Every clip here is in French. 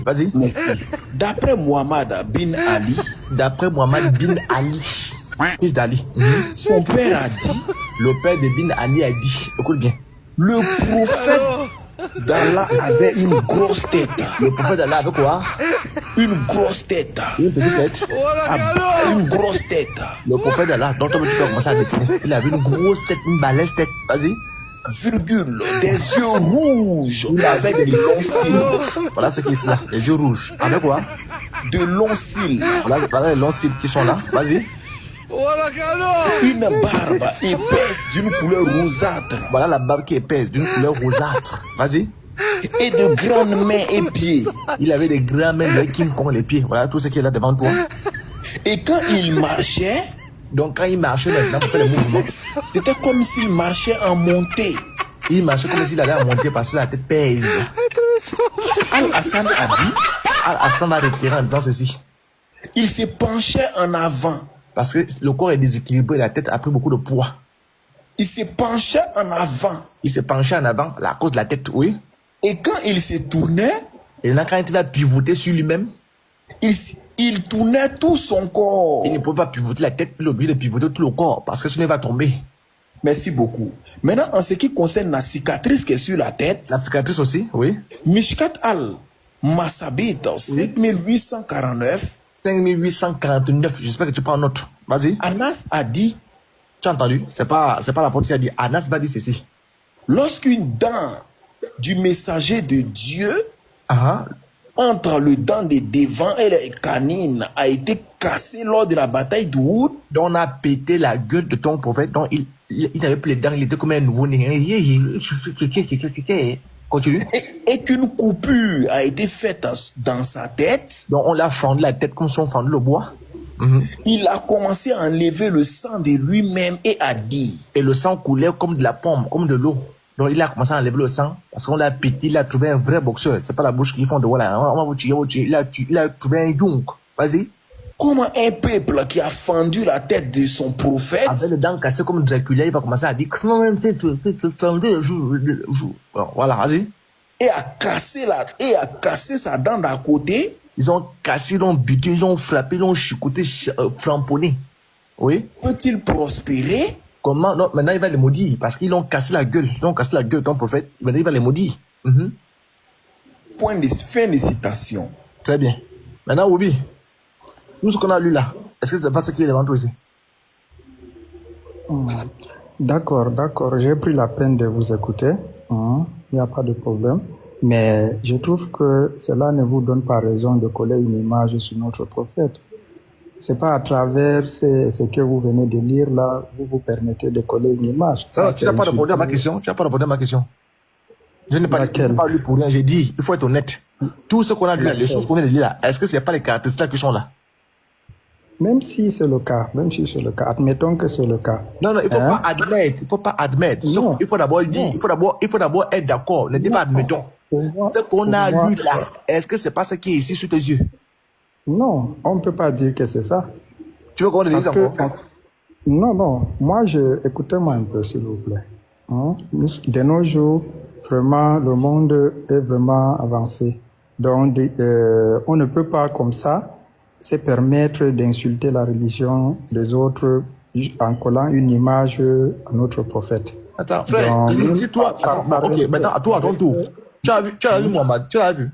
Vas-y. Merci. D'après Muhammad bin Ali, D'après Mohamed bin Ali, fils d'Ali, son père a dit, le père de bin Ali a dit, écoute bien, le prophète d'Allah avait une grosse tête. le prophète d'Allah avait quoi? Une grosse tête. Une petite tête. Ah bah, une grosse tête. Le prophète d'Allah, donc toi tu peux commencer à dessiner. Il avait une grosse tête, une balèze tête. Vas-y. Virgule, des yeux rouges avec de longs cils. Voilà ce qui est là. Les yeux rouges. Avec quoi? De longs cils. Voilà les longs cils qui sont là. Vas-y. Une barbe épaisse d'une couleur rougeâtre. Voilà la barbe qui est épaisse, d'une couleur rougeâtre. Vas-y. Et de grandes mains et pieds. Il avait des grands mains de King Kong les pieds. Voilà tout ce qui est là devant toi. Et quand il marchait, Donc quand il marchait maintenant pour faire les mouvements, c'était comme s'il marchait en montée. il marchait comme s'il allait monter parce que la tête pèse. Al-Hassan a dit, Al-Hassan a retiré en disant ceci. il se penchait en avant. Parce que le corps est déséquilibré, la tête a pris beaucoup de poids. Il se penchait en avant. Il s'est penché en avant à cause de la tête, oui. Et quand il se tournait, Et là, quand il va pivoter sur lui-même, il tournait tout son corps. il ne peut pas pivoter la tête, il est obligé de pivoter tout le corps parce que sinon il va tomber. Merci beaucoup. Maintenant, en ce qui concerne la cicatrice qui est sur la tête, La cicatrice aussi, oui. Mishkat al-Masabit, 7849, 5849, j'espère que tu prends note. Vas-y. Anas a dit, Tu as entendu? C'est pas l'apôtre qui a dit. Anas va dire ceci. lorsqu'une dent du messager de Dieu Ah, entre le dent de devant et les canines a été cassée lors de la bataille d'Oud, donc on a pété la gueule de ton prophète, donc il n'avait plus les dents, il était comme un nouveau-né. Continue. et qu'une coupure a été faite dans sa tête, Donc on l'a fendu la tête comme si on fendait le bois. il a commencé à enlever le sang de lui-même et a dit, Et le sang coulait comme de la pomme, comme de l'eau. Donc il a commencé à enlever le sang parce qu'on l'a pété, il a trouvé un vrai boxeur. C'est pas la bouche qui font de voilà, on va vous tuer, il a trouvé un young. Vas-y. comment un peuple qui a fendu la tête de son prophète Avec les dents cassées comme Dracula, il va commencer à dire comment voilà, vas-y. et a cassé sa dent d'à côté, Ils ont cassé, ils ont buté, ils ont frappé, ils ont chicoté, flamponné. Oui. peut-il prospérer? Comment? Non, maintenant il va les maudire parce qu'ils ont cassé la gueule. Ils ont cassé la gueule de ton prophète. Maintenant il va les maudire. Fin de citation. Très bien. Maintenant, Obi, tout ce qu'on a lu là, est-ce que c'est pas ce qui est devant toi ici? D'accord, j'ai pris la peine de vous écouter. Il n'y a pas de problème. Mais je trouve que cela ne vous donne pas raison de coller une image sur notre prophète. C'est pas à travers ce que vous venez de lire là, vous permettez de coller une image. Non, tu n'as pas répondu à ma question. Tu n'as pas répondu à ma question. Je n'ai pas lu pour rien. J'ai dit, il faut être honnête. Tout ce qu'on a lu là, les choses qu'on vient de lire là, est-ce que ce n'est pas les caractéristiques qui sont là? Même si c'est le cas, admettons que c'est le cas. Non, il ne faut pas admettre. Non. Il faut d'abord dire, il faut d'abord être d'accord. Ne dis pas admettons. Ce qu'on a lu là, est-ce que c'est pas ce qui est ici sous tes yeux? Non, on ne peut pas dire que c'est ça. Tu veux qu'on le dise encore? Non, écoutez-moi un peu s'il vous plaît. De nos jours, vraiment, le monde est vraiment avancé. Donc, on ne peut pas comme ça se permettre d'insulter la religion des autres en collant une image à notre prophète. Attends, frère, si toi, ok, maintenant à toi, à ton tour. Tu as vu Mohamed, tu l'as vu?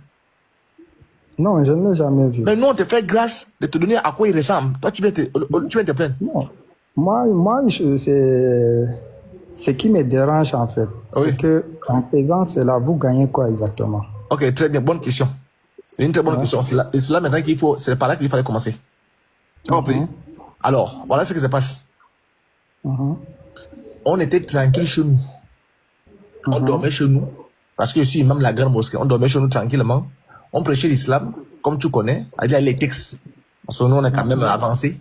Non, je ne l'ai jamais vu. Mais nous, on te fait grâce de te donner à quoi il ressemble. Toi, tu viens te plaindre. Non. Moi, c'est ce qui me dérange en fait. Oui. C'est que en faisant cela, vous gagnez quoi exactement? Ok, très bien, bonne question. C'est une très bonne question. C'est là maintenant c'est par là qu'il fallait commencer. Tu as compris? Alors, voilà ce qui se passe. On était tranquille chez nous. On dormait chez nous. Parce que je suis imam de la grande mosquée. On dormait chez nous tranquillement. On prêchait l'islam, comme tu connais, avec les textes. Parce que nous, on est quand même avancé.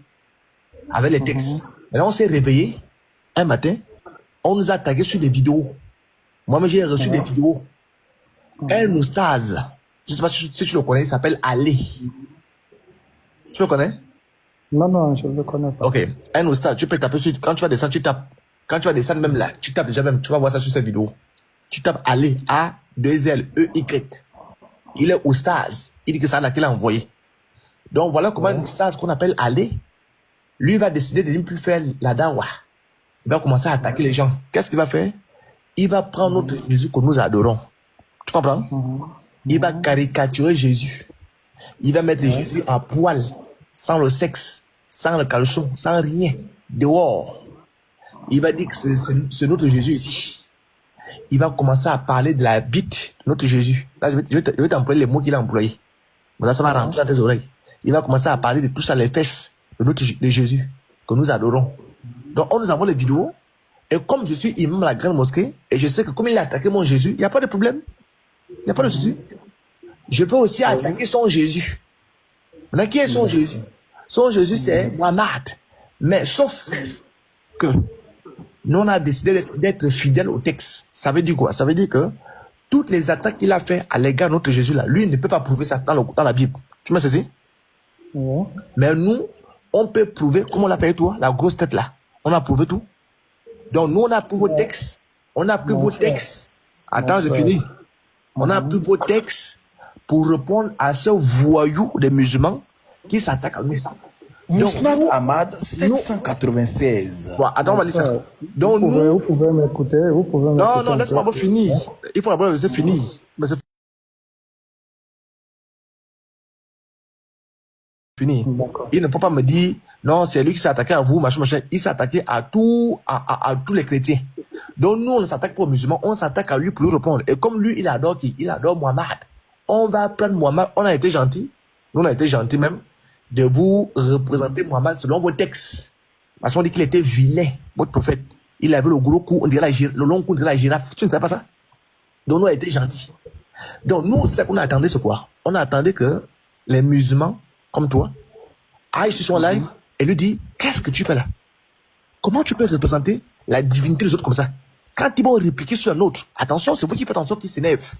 Avec les textes. Maintenant, on s'est réveillé. Un matin, on nous a tagué sur des vidéos. Moi-même, j'ai reçu des vidéos. Un oustaz. Je ne sais pas si tu le connais, il s'appelle Ali. Tu le connais? Non, je ne le connais pas. Ok. Un oustaz, tu peux taper sur, quand tu vas descendre, tu tapes. Quand tu vas descendre même là, tu tapes déjà même, tu vas voir ça sur cette vidéo. Tu tapes Ali, A-2-L-E-Y. Il est oustaz. Il dit que c'est Allah qui l'a envoyé. Donc voilà comment un oustaz qu'on appelle Ali, lui va décider de ne plus faire la dawa. Il va commencer à attaquer les gens. Qu'est-ce qu'il va faire? Il va prendre notre Jésus que nous adorons. Tu comprends? Il va caricaturer Jésus. Il va mettre Jésus à poil, sans le sexe, sans le caleçon, sans rien, dehors. Il va dire que c'est notre Jésus ici. Il va commencer à parler de la bite de notre Jésus. Là, je vais t'employer les mots qu'il a employés. Mais ça va rentrer dans tes oreilles. Il va commencer à parler de tout ça, les fesses de Jésus, que nous adorons. Donc, on nous envoie les vidéos. Et comme je suis imam de la grande mosquée, et je sais que comme il a attaqué mon Jésus, il n'y a pas de problème. Il n'y a pas de souci. Je peux aussi attaquer son Jésus. Maintenant, qui est son Jésus? Son Jésus, c'est Muhammad. Mais sauf que nous, on a décidé d'être fidèles au texte. Ça veut dire quoi? Ça veut dire que toutes les attaques qu'il a fait à l'égard de notre Jésus-là, lui, il ne peut pas prouver ça dans la Bible. Tu m'as saisi? Mais nous, on peut prouver, comme on l'a fait toi, la grosse tête là. On a prouvé tout. Donc, nous, on a pris vos textes. On a pris vos textes. Attends, je finis. On a pris vos textes pour répondre à ce voyou des musulmans qui s'attaquent à nous. Mousnad Ahmad, 796. Bon, attends, on va lire ça. Donc, vous pouvez m'écouter. Non, laisse-moi finir. Il faut d'abord laisser finir. Fini. Il ne faut pas me dire, non, c'est lui qui s'est attaqué à vous, machin, machin. Il s'est attaqué à tous les chrétiens. Donc, nous, on ne s'attaque pas aux musulmans, on s'attaque à lui pour lui répondre. Et comme lui, il adore qui? Il adore Muhammad. On va prendre Muhammad. On a été gentil. Nous, on a été gentil même de vous représenter Muhammad selon vos textes. Parce qu'on dit qu'il était vilain, votre prophète. Il avait le gros cou, on dirait le long cou, on dirait la girafe. Tu ne sais pas ça? Donc, nous, on a été gentils. Donc, nous, ce qu'on attendait, c'est quoi? On attendait que les musulmans, comme toi, aille sur son live et lui dit, qu'est-ce que tu fais là? Comment tu peux représenter la divinité des autres comme ça? Quand ils vont répliquer sur un autre, attention, c'est vous qui faites en sorte qu'ils s'énervent.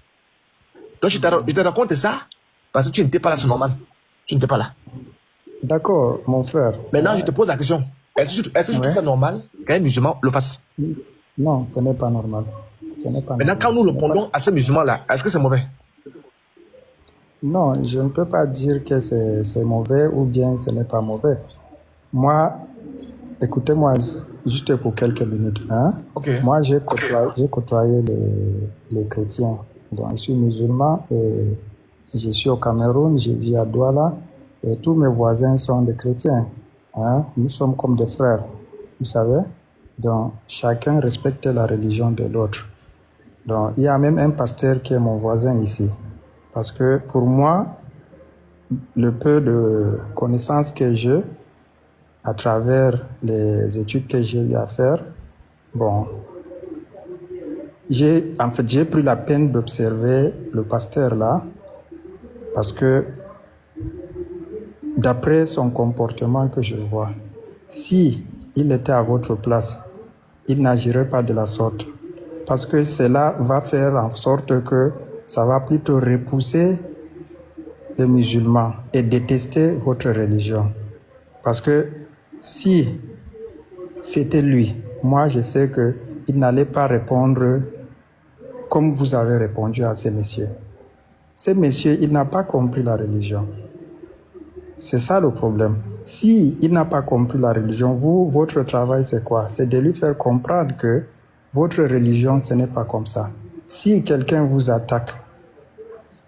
Donc je te raconte ça parce que tu n'étais pas là, c'est normal. Tu n'étais pas là. D'accord, mon frère. Maintenant, je te pose la question. Est-ce que tu trouves ça normal qu'un musulman le fasse? Non, ce n'est pas normal. Maintenant, quand nous répondons à ces musulmans-là, est-ce que c'est mauvais? Non, je ne peux pas dire que c'est mauvais ou bien ce n'est pas mauvais. Moi, écoutez-moi juste pour quelques minutes. Hein? Okay. Moi, j'ai côtoyé les chrétiens. Donc, je suis musulman et je suis au Cameroun, je vis à Douala et tous mes voisins sont des chrétiens. Hein? Nous sommes comme des frères, vous savez. Donc, chacun respecte la religion de l'autre. Donc, il y a même un pasteur qui est mon voisin ici. Parce que pour moi, le peu de connaissances que j'ai, à travers les études que j'ai eu à faire, bon, j'ai pris la peine d'observer le pasteur là, parce que d'après son comportement que je vois, si il était à votre place, il n'agirait pas de la sorte. Parce que cela va faire en sorte que ça va plutôt repousser les musulmans et détester votre religion. Parce que si c'était lui, moi je sais qu'il n'allait pas répondre comme vous avez répondu à ces messieurs. Ces messieurs, il n'a pas compris la religion. C'est ça le problème. Si il n'a pas compris la religion, votre travail c'est quoi? C'est de lui faire comprendre que votre religion, ce n'est pas comme ça. Si quelqu'un vous attaque,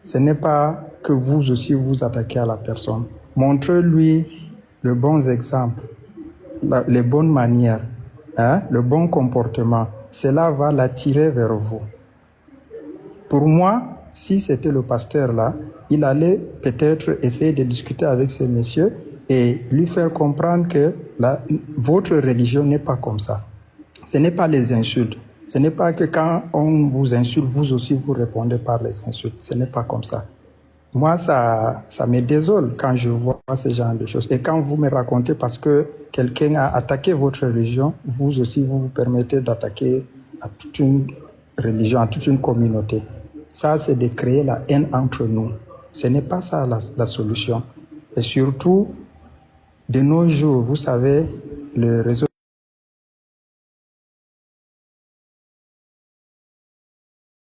ce n'est pas que vous aussi vous attaquez à la personne. Montrez-lui le bon exemple, les bonnes manières, hein, le bon comportement. Cela va l'attirer vers vous. Pour moi, si c'était le pasteur là, il allait peut-être essayer de discuter avec ces messieurs et lui faire comprendre que votre religion n'est pas comme ça. Ce n'est pas les insultes. Ce n'est pas que quand on vous insulte, vous aussi vous répondez par les insultes. Ce n'est pas comme ça. Moi, ça me désole quand je vois ce genre de choses. Et quand vous me racontez parce que quelqu'un a attaqué votre religion, vous aussi vous permettez d'attaquer à toute une religion, à toute une communauté. Ça, c'est de créer la haine entre nous. Ce n'est pas ça la solution. Et surtout, de nos jours, vous savez, le réseau